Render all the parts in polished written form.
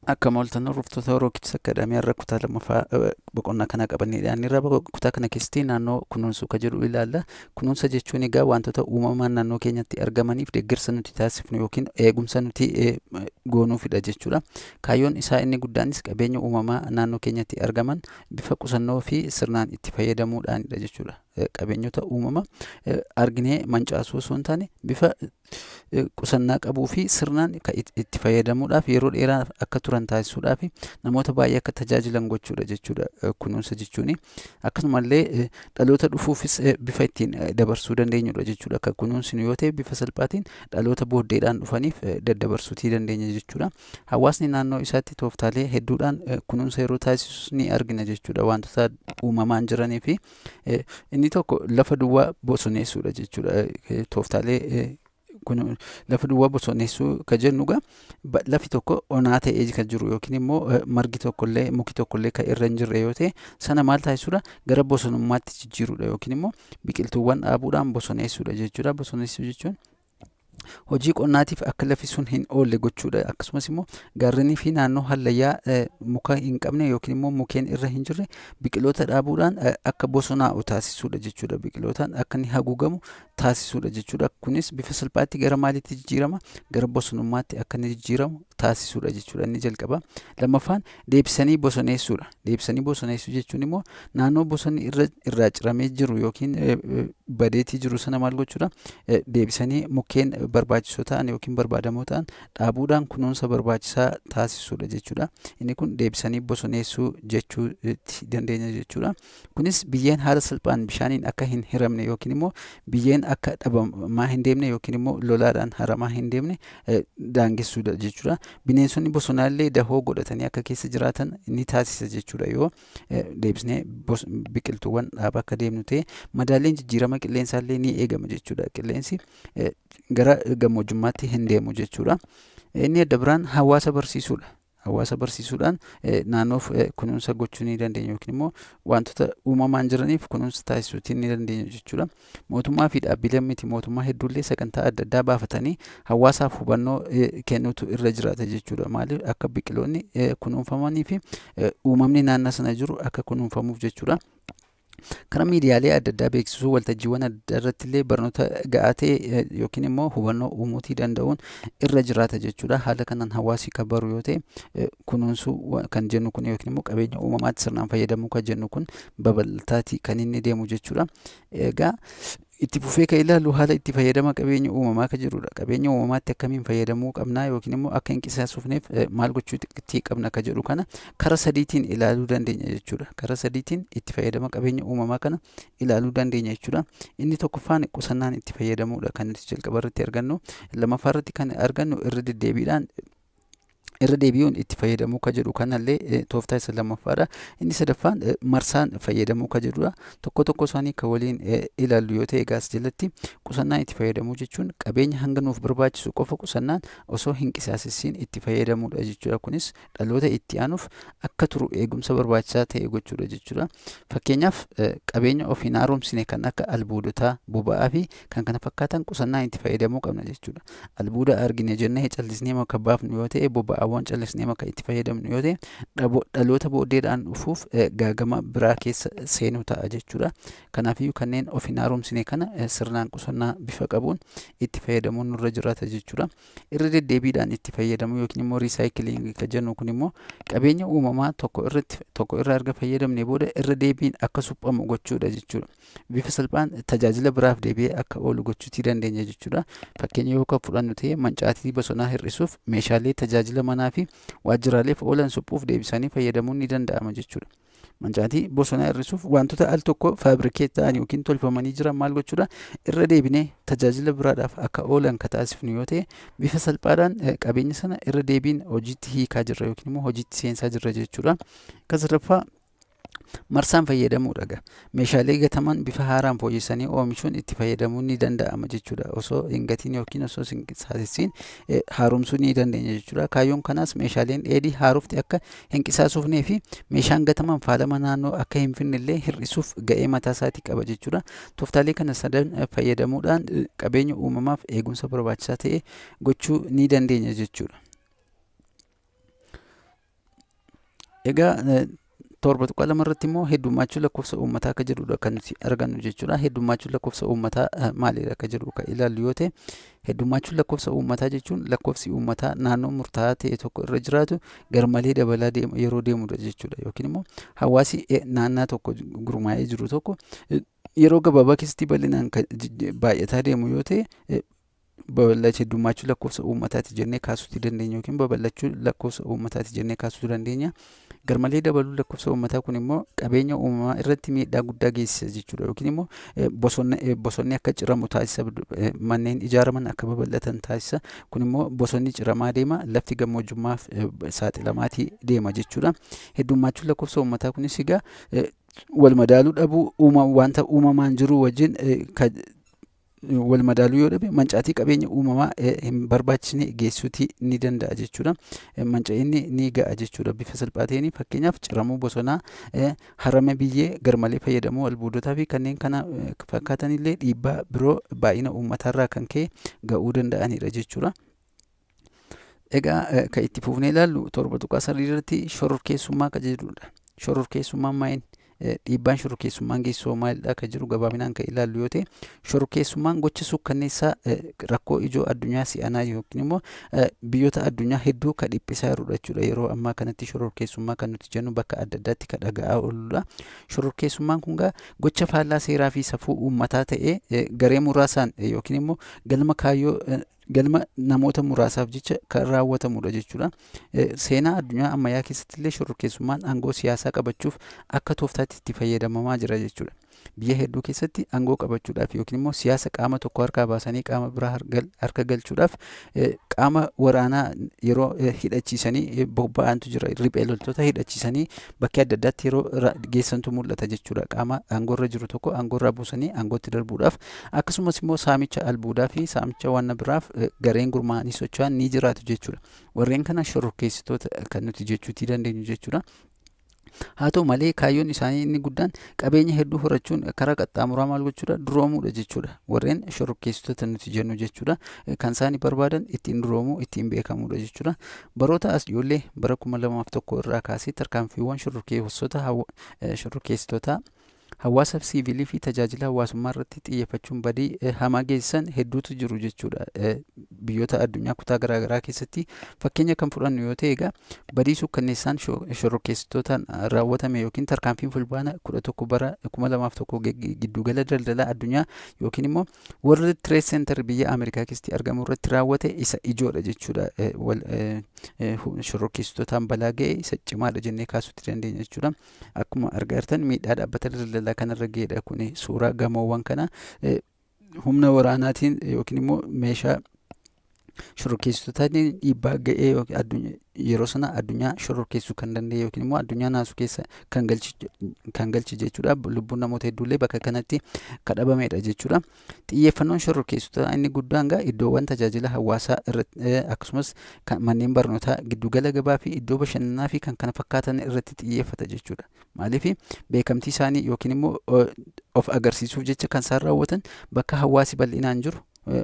Akka mooltan hordoftoota Rookits Akkaadaamii irra kutaa lammaffaa boqonnaa kana qabannedha. Inni irra kutaa kana keessatti naannoo kunuunsuu ka jedhu ilaalla. Kunuunsa jechuun egaa wantoota uumamaan naannoo keenyatti argamaniif deeggarsa nuti taasifnu yookiin eegumsa nuti goonuufidha jechuudha. Kaayyoon isaa inni guddaanis qabeenya uumamaa naannoo keenyatti argaman bifa qusannoo fi sirnaan itti fayyadamuudhaanidha jechuudha. Qabeenyota uumamaa arginee mancaasuu osoo hin taane bifa qusannaa qabuu fi sirnaan itti fayyadamuudhaaf yeroo dheeraa akka turan taasisuudhaaf namoota baay'ee akka tajaajilan gochuudha jechuudha kunuunsa jechuuni. Akkasumallee dhaloota dhufuufis bifa ittiin dabarsuu dandeenyudha jechuudha. Akka kunuunsinu yoo ta'e bifa salphaatiin dhaloota booddeedhaan dhufaniif daddabarsuutii dandeenya jechuudha. Hawaasni naannoo isaatti tooftaalee hedduudhaan kunuunsa yeroo taasisus ni argina jechuudha. Wantoota uumamaan jiranii fi inni tokko lafa duwwaa bosoneessuudha jechuudha. Tooftaalee lafa duwwaa bosoneessuu ka jennuga lafi tokko onaa ta'ee kan jiru yookiin immoo margi tokkollee muki tokkollee kan irra hin jirre yoo ta'e sana maal taasisuudha gara bosonummaatti jijjiiruudha yookiin immoo biqiltuuwwan dhaabuudhaan bosoneessuudha jechuudha. Bosoneessuu jechuun hojii qonnaatiif akka lafi sun hin oolle gochuudha. Akkasumas immoo gaarrenii fi naannoo hallayyaa muka hin qabne yookiin immoo mukeen irra hin jirre biqiloota dhaabuudhaan akka bosonaa'u taasisuudha jechuudha. Biqilootaan akka inni haguugamu taasisuudha jechuudha. Kunis bifa salphaatti gara maaliitti jijjiirama? Gara bosonummaatti akka inni jijjiiramu taasisuudha jechuudha. Inni jalqaba. Lammaffaan deebisanii bosoneessuudha. Deebisanii bosoneessuu jechuun immoo naannoo bosonni irraa ciramee jiru yookiin badeetii jiru sana maal gochuudha? Deebisanii mukkeen barbaachisoo ta'an yookiin barbaadamoo ta'an dhaabuudhaan kunuunsa barbaachisaa taasisuudha jechuudha. Inni kun deebisanii bosoneessuu jechuu dandeenya jechuudha. Kunis biyyeen haala salphaan bishaaniin akka hin hiramne yookiin immoo biyyeen akka dhabamaa hin deemne yookiin immoo lolaadhaan haramaa hin deemne daangessuudha jechuudha. Bineensonni bosonaallee dahoo godhatanii akka keessa jiraatan ni taasisa jechuudha. Yoo deebisnee biqiltuuwwan dhaaba akka deemnu ta'e madaalleen jijjiirama qilleensaallee ni eegama jechuudha. Qilleensi gara gammoojjummaatti hin deemu jechuudha. Inni adda biraan hawaasa barsiisuudha. Hawaasa barsiisuudhaan naannoof kunuunsa gochuu ni dandeenya yookiin immoo wantoota uumamaan jiraniif kunuunsa taasisuutii ni dandeenya jechuudha. Mootummaa fi dhaabbileen miti mootummaa hedduullee sagantaa adda addaa baafatanii hawaasaaf hubannoo kennuutu irra jiraata jechuudha. Maaliif akka biqiloonni kunuunfamanii fi uumamni naannoo sana jiru akka kunuunfamuuf jechuudha. Karaa miidiyaalee adda addaa beeksisuu waltajjiiwwan adda addaa irratti illee barnoota ga'aa ta'e yookiin immoo hubannoo uumuutii danda'uun irra jiraata jechuudha. Haala kanaan hawaasi kan baru yoo ta'e kunuunsuu kan jennu kun yookiin immoo qabeenya uumamaatti sirnaan fayyadamuu kan jennu kun babal'ataatii kan inni deemu jechuudha. Egaa itti fufee kan ilaallu haala itti fayyadama qabeenya uumamaa kan jirudha. Qabeenya uumamaatti akkamiin fayyadamuu qabnaa yookiin immoo akka hin qisaasofneef maal gochuutii qabna kan jedhu kana karaa sadiitiin ilaaluu dandeenya jechuudha. Karaa sadiitiin itti fayyadama qabeenya uumamaa kana ilaaluu dandeenya jechuudha. Inni tokkoffaan qusannaan itti fayyadamuudha kan nuti jalqaba irratti argannu. Lammaffaa irratti kan argannu irra deebi'uun itti fayyadamuu ka jedhu kanallee tooftaa isa lammaffaadha. Inni sadaffaan marsaan fayyadamuu ka jedhudha. Tokko isaanii kan waliin ilaallu yoo ta'e gaas jalatti qusannaan itti fayyadamuu jechuun qabeenya hanga nuuf barbaachisu qofa qusannaan osoo hin qisaasessiin itti fayyadamuudha jechuudha. Kunis dhaloota itti aanuuf akka turu eegumsa barbaachisaa ta'e gochuudha jechuudha. Fakkeenyaaf qabeenya of hin haaromsine kan akka albuudotaa, boba'aa fi kan kana fakkaatan qusannaan itti fayyadamuu qabna jechuudha. Albuuda argine jennee callisnee maka baafnu yoo ta'e boba'aa waan callisnee maka itti fayyadamnu yoo ta'e dhaloota booddeedhaan dhufuuf gaagama biraa keessa seenuu ta'a jechuudha. Kanaafiyyuu kanneen of hin haaromsine kana sirnaan qusannaa bifa qabuun itti fayyadamuun nurra jiraata jechuudha. Irra deddeebiidhaan itti fayyadamuu yookiin immoo riisaayikiliingii kan jennu kun immoo qabeenya uumamaa tokko irraa erga fayyadamne booda irra deebiin akka suphamu gochuudha jechuudha. Bifa salphaan tajaajila biraaf deebi'ee akka oolu gochuutii dandeenya jechuudha. Fakkeenya yoo kan fudhannu ta'e mancaatii bosonaa hir'isuuf meeshaalee tajaajila manaa fi waajjiraaleef oolan suphuuf deebisanii fayyadamuun ni danda'ama jechuudha. Mancaatii bosonaa hir'isuuf wantoota al tokko faabrikeet ta'an yookiin tolfamanii jiran maal gochuudha irra deebinee tajaajila biraadhaaf akka oolan kan taasifnu yoo ta'e bifa salphaadhaan qabeenya sana irra deebiin hojiitti hiikaa jirra yookiin immoo hojiitti seensaa jirra jechuudha. Kan sadaffaa marsaan fayyadamuudha. Meeshaalee gataman bifa haaraan fooyyessanii oomishuun itti fayyadamuun ni danda'ama jechuudha. Osoo hin gatiin yookiin osoo hin qisaasessiin haaromsuu ni dandeenya jechuudha. Kaayyoon kanaas meeshaaleen dheedhii haarofti akka hin qisaasofnee fi meeshaan gataman faalama naannoo akka hin finnellee hir'isuuf ga'ee mataa isaatii qaba jechuudha. Tooftaalee kana sadan fayyadamuudhaan qabeenya uumamaaf eegumsa barbaachisaa ta'e gochuu ni dandeenya jechuudha. Egaa torba tuqaa lamarratti immoo heddummachuu lakkoofsa uummataa akka jedhudha kan nuti argannu jechuudha. Heddummachuu lakkoofsa uummataa maalidha akka jedhu kan ilaallu yoo ta'e, heddummachuu lakkoofsa uummataa jechuun lakkoofsi uummataa naannoo murtaa'aa ta'e tokko irra jiraatu garmalee dabalaa yeroo deemudha jechuudha. Yookiin immoo hawaasi naannaa tokko gurmaa'ee jiru tokko yeroo gabaabaa keessatti bal'inaan baay'ataa deemu yoo ta'e, babal'achuu heddummachuu lakkoofsa uummataati jennee kaasuu dandeenya yookiin babal'achuu lakkoofsa uummataati jennee kaasuu dandeenya. Garmalee dabaluu lakkoofsa uummataa kun immoo qabeenya uumamaa irratti miidhaa guddaa geessisa jechuudha. Yookiin immoo bosonni akka ciramu taasisa, manneen ijaaraman akka babal'atan taasisa. Kun immoo bosonni ciramaa deema, lafti gammoojjummaaf saaxilamaatii deema jechuudha. Heddummachuu lakkoofsa uummataa kunis egaa wal madaaluu dhabuu wanta uumamaan jiru wajjin wal madaaluu yoo dhabe mancaatii qabeenya uumamaa hin barbaachisne geessuutii ni danda'a jechuudha. Manca'inni ni ga'a jechuudha bifa salphaateen. Fakkeenyaaf ciramuu bosonaa, harama biyyee, garmalee fayyadamuu albuudotaa fi kanneen kana fakkaatan illee dhiibbaa biroo baay'ina uummataarraa kan ka'e ga'uu danda'anidha jechuudha. Egaa kan itti fufnee ilaallu torba tuqaa sadii irratti shororkeessummaa kan jedhudha. Shororkeessummaan maali? Dhiibbaan shororkeessummaan geessisu maalidha kan jiru gabaabinaan kan ilaallu yoo ta'e, shororkeessummaan gocha suukkanneessaa rakkoo ijoo addunyaa si'anaa yookiin immoo biyyoota addunyaa hedduu kan dhiphisaa jirudha jechuudha. Yeroo ammaa kanatti shororkeessummaa kan nuti jennu bakka adda addaatti kan dhaga'aa ooludha. Shororkeessummaan kun gocha faallaa seeraa fi safuu uummataa ta'ee garee muraasaan yookiin immoo galma namoota muraasaaf jecha kan raawwatamudha jechuudha. Seenaa addunyaa ammayyaa keessatti illee shororkeessummaan aangoo siyaasaa qabachuuf akka tooftaatti itti fayyadamamaa jira jechuudha. Biyya hedduu keessatti aangoo qabachuudhaaf yookiin immoo siyaasa qaama tokko harkaa baasanii qaama biraa harka galchuudhaaf qaama waraanaa yeroo hidhachiisanii bobba'antu jira. Riphee loltoota hidhachiisanii bakkee adda addaatti yeroo geessantu mul'ata jechuudha. Qaama aangoorra jiru tokko aangoorraa buusanii aangootti darbuudhaaf, akkasumas immoo saamicha albuudaa fi saamicha waan biraaf gareen gurmaa'anii socho'an ni jiraatu jechuudha. Warreen kana shororkeessitoota kan nuti jechuutii dandeenyu jechuudha. Haa ta'u malee kaayyoon isaanii inni guddaan qabeenya hedduu horachuun karaa qaxxaamuraa maal gochuudha? Duroomuudha jechuudha. Warreen shororkeessitoota nuti jennu jechuudha. Kan isaan barbaadan ittiin duroomuu, ittiin beekamuudha jechuudha. Baroota as ijoollee bara 2001 irraa kaasee tarkaanfiiwwan shororkeessitootaa hawaasaaf siivilii fi tajaajila hawaasummaa irratti xiyyeeffachuun badii hamaa geessisan hedduutu jiru jechuudha. Biyyoota addunyaa kutaa garaagaraa keessatti fakkeenya kan fudhannu yoo ta'e, egaa badii suukkanneessaan shororkeessitootaan raawwatame yookiin tarkaanfiin fulbaana 11 bara 2001 giddugala daldalaa addunyaa yookiin immoo World Trade Center biyya Ameerikaa keessatti argamu irratti raawwate isa ijoodha jechuudha. Shororkeessitootaan balaa ga'e isa cimaadha jennee kaasuutti dandeenya jechuudha. Akkuma argaa jirtan miidhaa dhaabbata daldalaa kanarra ga'edha kuni suuraa gamoowwan kana humna waraanaatiin yookiin immoo meeshaa shororkeessitootaan dhiibbaa ga'ee yeroo sana addunyaa shororkeessuu kan danda'e yookiin immoo addunyaa naasuu keessa kan galche jechuudha. Lubbuun namoota hedduullee bakka kanatti kadhabamedha jechuudha. Xiyyeeffannoon shororkeessitootaa inni guddaan iddoowwan tajaajila hawaasaa irratti akkasumas manneen barnootaa, giddugala gabaa fi iddoo bashannanaa fi kan kana fakkaatan irratti xiyyeeffata jechuudha. Maaliif beekamtii isaanii yookiin immoo of agarsiisuuf jecha kan isaan raawwatan bakka hawaasi bal'inaan jiru,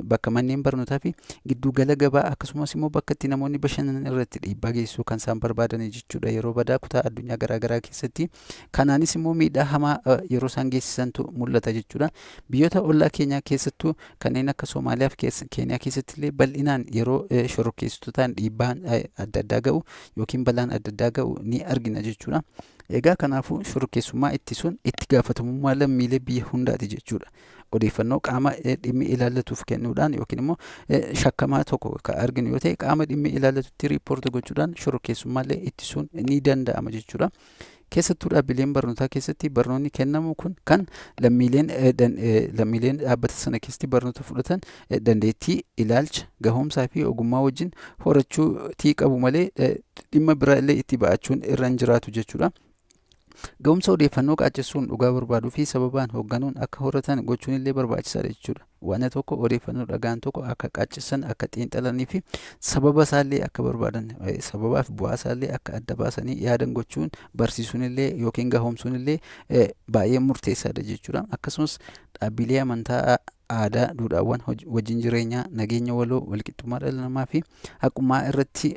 bakka manneen barnootaa fi giddugala gabaa akkasumas immoo bakka itti namoonni bashannanan irratti dhiibbaa geessisuu kan isaan barbaadan jechuudha. Yeroo badaa kutaa addunyaa garaagaraa keessatti kanaanis immoo miidhaa hamaa yeroo isaan geessisantu mul'ata jechuudha. Biyyoota ollaa keenyaa keessattuu kanneen akka Soomaaliyaa fi Keeniyaa keessatti illee bal'inaan yeroo shororkeessitootaan dhiibbaan adda addaa ga'u yookiin balaan adda addaa ga'u ni argina jechuudha. Egaa kanaafuu shororkeessummaa ittisuun itti gaafatamummaa lammiilee biyya hundaati jechuudha. Odeeffannoo qaama dhimmi ilaallatuuf kennuudhaan yookiin immoo shakkamaa tokko kan arginu yoo ta'e qaama dhimmi ilaallatutti riippoorti gochuudhaan shororkeessummaallee ittisuun ni danda'ama jechuudha. Keessattuu dhaabbileen barnootaa keessatti barnoonni kennamu kun kan lammiileen dhaabbata sana keessatti barnoota fudhatan dandeettii, ilaalcha, gahumsaa fi ogummaa wajjin horachuutii qabu malee dhimma biraallee itti ba'achuun irra hin jiraatu jechuudha. Ga'umsa odeeffannoo qaacessuun dhugaa barbaaduu fi sababaan hoogganuun akka horatan gochuun illee barbaachisaadha jechuudha. Waan tokko odeeffannoo dhagaan tokko akka qaacessan, akka xiinxalanii fi sababa isaallee akka barbaadan, sababaa fi bu'aa isaallee akka adda baasanii yaadan gochuun barsiisuun illee yookiin gahumsuun illee baay'ee murteessaadha jechuudha. Akkasumas dhaabbilee amantaa aadaa, duudhaawwan, wajjin jireenyaa, nageenya waloo, walqixxummaa dhala namaa fi haqummaa irratti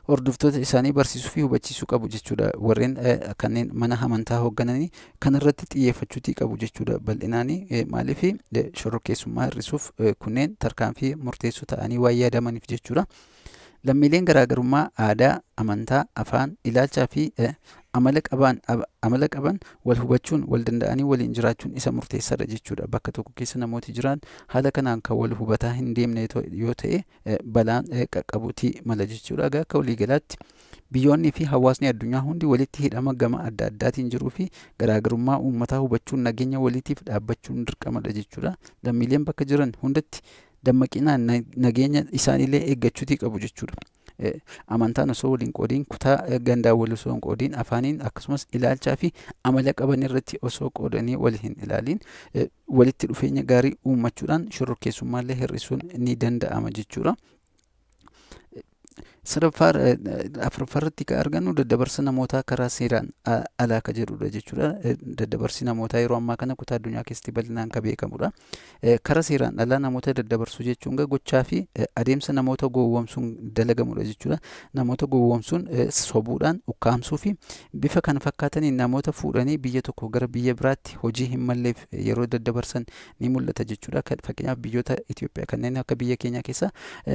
hordoftoota isaanii barsiisuu fi hubachiisuu qabu jechuudha. Warreen kanneen mana amantaa hooggananii kanarratti xiyyeeffachuutii qabu jechuudha bal'inaanii. Maaliif shororkeessummaa hir'isuuf kunneen tarkaanfii murteessoo ta'anii waan yaadamaniif jechuudha. Lammiileen garaagarummaa aadaa, amantaa, afaan, ilaalchaa fi amala qaban wal hubachuun wal danda'anii waliin jiraachuun isa murteessaadha jechuudha. Bakka tokko keessa namooti jiran haala kanaan kan wal hubataa hin deemne yoo ta'e balaan qaqqabuutii mala jechuudha. Akka waliigalaatti biyyoonnii fi hawaasni addunyaa hundi walitti hidhama gama adda addaatiin jiruu fi garaagarummaa uummataa hubachuun nageenya waliitiif dhaabbachuun dirqamadha jechuudha. Lammiileen bakka jiran hundatti dammaqinaan nageenya isaaniillee eeggachuutii qabu jechuudha. Amantaan osoo waliin qoodiin, kutaa gandaa wal osoo hin qoodiin, afaaniin akkasumas ilaalchaa fi amala qaban irratti osoo qoodanii wal hin ilaaliin walitti dhufeenya gaarii uummachuudhaan shororkeessummaallee hir'isuun ni danda'ama jechuudha. Afuraffaarratti kan argannu daddabarsa namootaa karaa seeraan alaa kan jedhudha jechuudha. Daddabarsi namootaa yeroo ammaa kana kutaa addunyaa keessatti bal'inaan kan beekamudha. Karaa seeraan alaa namoota daddabarsuu jechuun gochaa fi adeemsa namoota gowwoomsuun dalagamudha jechuudha. Namoota gowwoomsuun sobuudhaan ukkaamsuu fi bifa kan fakkaataniin namoota fuudhanii biyya tokko gara biyya biraatti hojii hin malleef yeroo daddabarsan ni mul'ata jechuudha. Fakkeenyaaf biyyoota Itoophiyaa kanneen akka biyya keenya keessa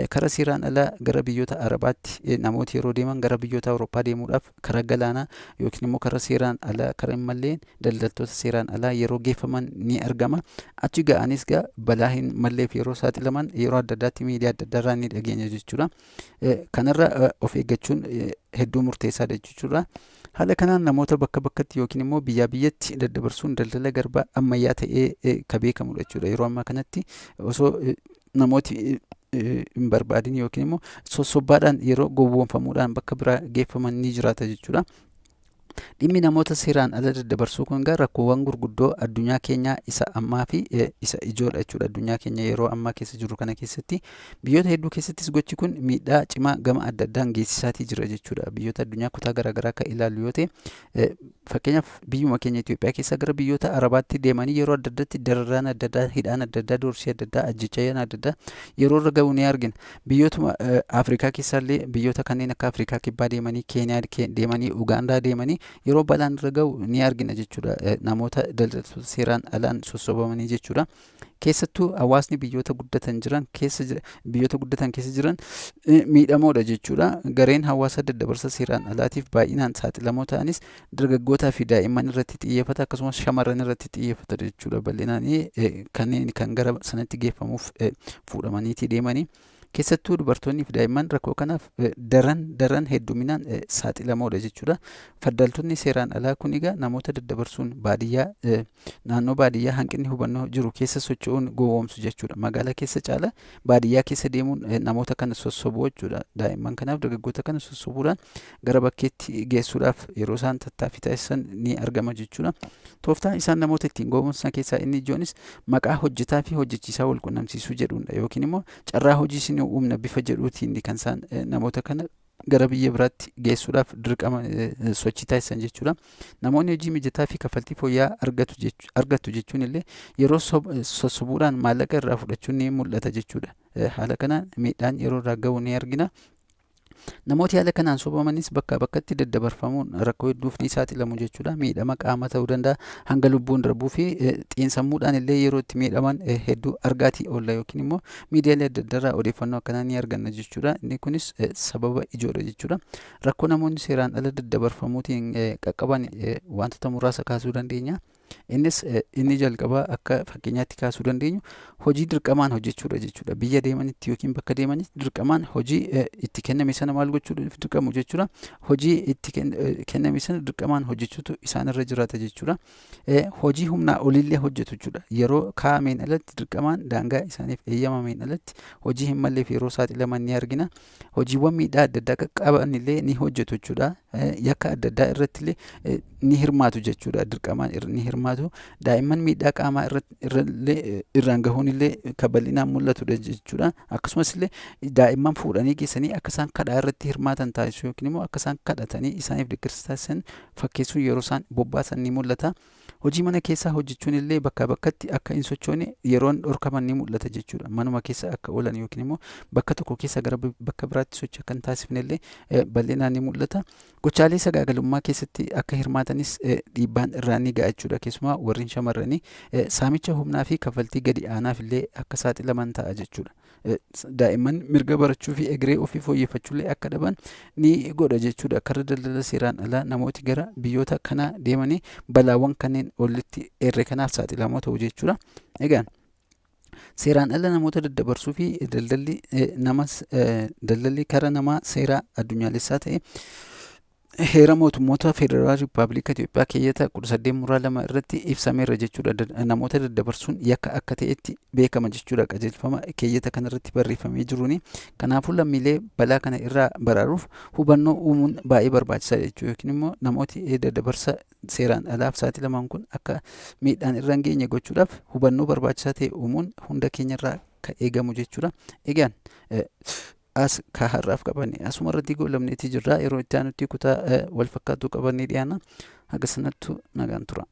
karaa seeraan alaa gara biyyoota Arabaatti namooti yeroo deeman gara biyyoota Awurooppaa deemuudhaaf karaa galaanaa yookiin immoo karaa seeraan alaa karaa hin malleen daldaltoota seeraan alaa yeroo geeffaman ni argama. Achi ga'anis balaa hin malleef yeroo saaxilaman yeroo adda addaatti miidiyaa adda addaarraa ni dhageenya jechuudha. Kanarra of eeggachuun hedduu murteessaadha jechuudha. Haala kanaan namoota bakka bakkatti yookiin immoo biyyaa biyyatti daddabarsuun daldala garbaa ammayyaa ta'ee kan beekamudha jechuudha. Yeroo ammaa kanatti osoo namooti hin barbaadin yookiin immoo sossobbaadhaan yeroo gowwoomfamuudhaan bakka biraa geeffaman ni jiraata jechuudha. Dhimmi namoota seeraan ala daddabarsuu kun rakkoowwan gurguddoo addunyaa keenyaa isa ammaa fi isa ijoodha jechuudha. Addunyaa keenya yeroo ammaa keessa jiru kana keessatti biyyoota hedduu keessattis gochi kun miidhaa cimaa gama adda addaan geessisaatii jira jechuudha. Biyyoota addunyaa kutaa garaagaraa kan ilaallu yoo ta'e fakkeenyaaf biyyuma keenya Itoophiyaa keessa gara biyyoota Arabaatti deemanii yeroo adda addaatti dararaan adda addaa, hidhaan adda addaa, doorsii adda addaa, ajjechaan adda addaa yeroo irra ga'u ni argina. Biyyootuma Afrikaa keessaallee biyyoota kanneen akka Afrikaa kibbaa deemanii, Keeniyaa deemanii, Ugaandaa deemanii yeroo balaan irra ga'u ni argina jechuudha. Namoota daldaltoota seeraan alaan sossobamanii jechuudha. Keessattuu hawaasni biyyoota guddatan keessa jiran miidhamoodha jechuudha. Gareen hawaasa daddabarsa seeraan alaatiif baay'inaan saaxilamoo ta'anis dargaggootaa fi daa'imman irratti xiyyeeffata akkasumas shamarran irratti xiyyeeffata jechuudha. Bal'inaan kanneen kan gara sanatti geeffamuuf fuudhamaniitii deemanii. Keessattuu dubartoonni fi daa'imman rakkoo kanaaf daran hedduminaan saaxilamoodha jechuudha. Faddaaltonni seeraan alaa kun egaa namoota daddabarsuun naannoo baadiyyaa hanqinni hubannoo jiru keessa socho'uun gowwoomsu jechuudha. Magaalaa keessa caala baadiyyaa keessa deemuun namoota kana sossobuu jechuudha. Daa'imman kanaaf dargaggoota kana sossobuudhaan gara bakkeetti geessuudhaaf yeroo isaan tattaaffii taasisan ni argama jechuudha. Tooftaan isaan namoota ittiin gowwoomsan keessaa inni ijoonis maqaa hojjetaa fi hojjechiisaa wal qunnamsiisuu jedhuudha yookiin immoo carraa hojii isin uumna bifa jedhuutiin kan isaan namoota kana gara biyya biraatti geessuudhaaf dirqama sochii taasisan jechuudha. Namoonni hojii mijataa fi kaffaltii fooyya'aa argatu jechuun illee yeroo sossobuudhaan maallaqa irraa fudhachuun ni mul'ata jechuudha. Haala kanaan miidhaan yeroo irraa ga'u ni argina. Namooti haala kanaan sobamanis bakkaa bakkatti daddabarfamuun rakkoo hedduuf ni saaxilamu jechuudha. Miidhama qaama ta'uu danda'a, hanga lubbuun darbuu fi xiinsammuudhaan illee yeroo itti miidhaman hedduu argaatii oolla yookiin immoo miidiyaalee adda addaarraa odeeffannoo akkanaa ni arganna jechuudha. Inni kunis sababa ijoodha jechuudha. Rakkoo namoonni seeraan ala daddabarfamuutiin qaqqaban wantoota muraasa kaasuu dandeenya. Innis inni jalqabaa akka fakkeenyaatti kaasuu dandeenyu hojii dirqamaan hojjechuudha jechuudha. Biyya deemanitti yookiin bakka deemanitti dirqamaan hojii itti kenname sana maal gochuudhaaf dirqamu jechuudha. Hojii itti kenname sana dirqamaan hojjechuutu isaanirra jiraata jechuudha. Hojii humnaa olillee hojjetu jechuudha. Yeroo kaa'ameen alatti dirqamaan daangaa isaaniif eeyyamameen alatti hojii hin malleef yeroo saaxilaman ni argina. Hojiiwwan miidhaa adda addaa qaqqaban illee ni hojjetu jechuudha. Yakka adda addaa irratti illee ni hirmaatu jechuudha. Dirqamaan ni hirmaatu. Daa'imman miidhaa qaamaa irraan gahuun illee kan bal'inaan mul'atudha jechuudha. Akkasumas illee daa'imman fuudhanii geessanii akka isaan kadhaa irratti hirmaatan taasisuu yookiin immoo akka isaan kadhatanii isaaniif deeggarsa taasisan fakkeessuun yeroo isaan bobbaasan ni mul'ata. Hojii mana keessaa hojjechuun illee bakkaa bakkatti akka hin sochoone yeroon dhorkaman ni mul'ata jechuudha. Manuma keessa akka oolan yookiin immoo bakka tokko keessa gara bakka biraatti sochii akka hin taasifne illee bal'inaan ni mul'ata. Gochaalee sagaagalummaa keessatti akka hirmaatanis dhiibbaan irraan ni ga'a jechuudha. Keessumaa warreen shamarranii saamicha humnaa fi kaffaltii gadi aanaaf illee akka saaxilaman ta'a jechuudha. Daa'imman mirga barachuu fi egeree ofii fooyyeffachuu illee akka dhaban ni godha jechuudha. Karra daldala seeraan alaa namooti gara biyyoota kanaa deemanii balaawwan kanneen olitti eerree kanaaf saaxilamoo ta'u jechuudha. Egaan seeraan ala namoota daddabarsuu fi daldalli kara namaa seeraa addunyaalessaa ta'e heera mootummoota Federaalaa Rippaabilika Itoophiyaa keeyyata 18(2) irratti ibsameera jechuudha. Namoota daddabarsuun yakka akka ta'etti beekama jechuudha. Qajeelfama keeyyata kanarratti barreeffamee jiruuni. Kanaafuu lammiilee balaa kana irraa baraaruuf hubannoo uumuun baay'ee barbaachisaa jechuudha. Yookiin immoo namooti daddabarsa seeraan alaaf saaxilaman kun akka miidhaan irra hin geenye gochuudhaaf hubannoo barbaachisaa ta'e uumuun hunda keenyarraa kan eegamu jechuudha. Egaan as ka har'aaf qabanne asuma irratti goolabneetii jirra. Yeroo itti aanutti kutaa wal fakkaatu qabannee dhiyaana. Haga sanattu nagaan tura.